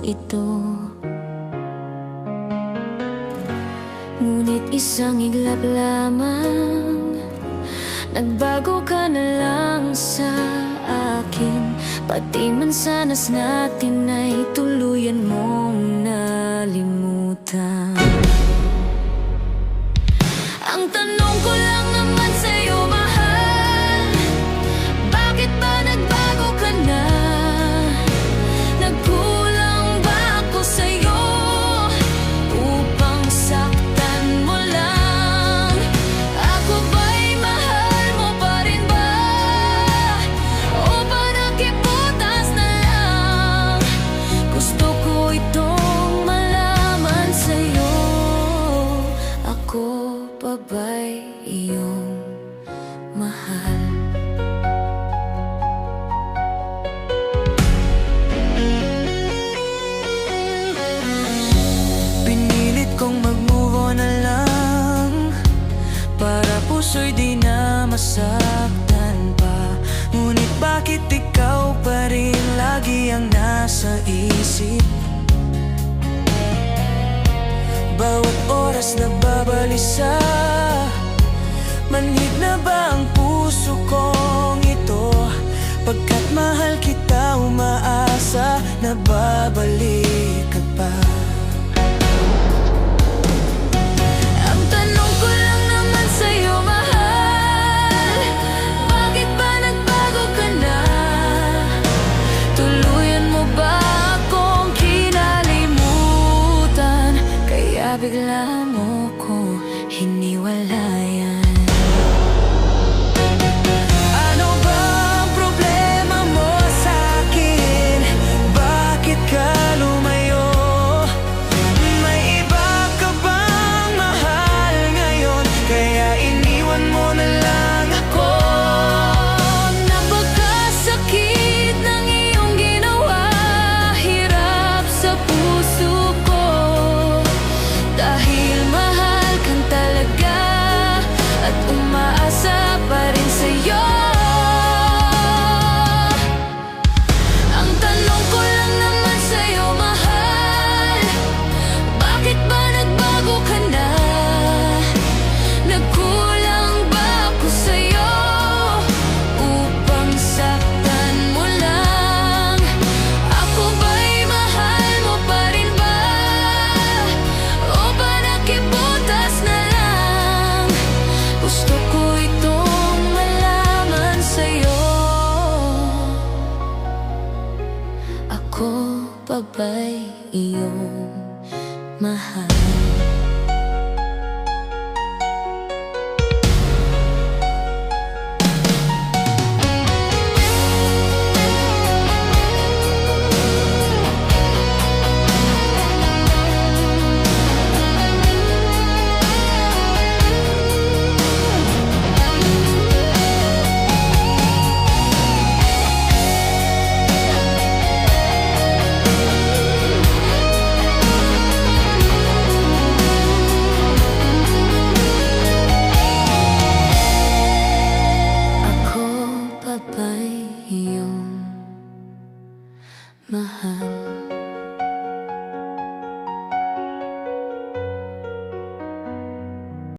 ito. Ngunit isang iglap lamang, nagbago ka na lang sa akin. Pati mansanas natin ay tuluyan mong nalimutan. Ang tanong ko lang naman sa'yo, mahal, bakit ba nagbago ka na? Nagkulang ba ako sa'yo upang saktan mo lang? Ako ba'y mahal mo pa rin ba? O ba nakibutas na lang? Gusto ko itong malaman sa'yo. Ako pa ba'y iyong mahal? Pinilit kong mag-move on na lang, para puso'y di na masaktan pa. Ngunit bakit ikaw pa rin lagi ang nasa isip? Bawat oras na babalisa, manhid na ba ang puso kong ito? Pagkat mahal kita, umaasa na babalik ka pa. Ang tanong ko lang naman sa'yo, mahal, bakit ba nagbago ka na? Tuluyan mo ba akong kinalimutan? Kaya bigla mo ko hiniwalayan. Ano ba ang problema mo sa'kin? Bakit ka lumayo? May iba ka bang mahal ngayon? Kaya iniwan mo na lang ako. Napakasakit ng iyong ginawa, hirap sa puso ko. Dahil mahal kang talaga at umaasa pa rin sa'yo. Ang tanong ko lang naman sa'yo, mahal, bakit ba nagbago ka na? Nagkulang ba ako sa'yo upang saktan mo lang? Ako ba'y mahal mo pa rin ba? O ba nakibutas na lang? Gusto ko itong malaman sa'yo. Ako pa ba'y iyong mahal?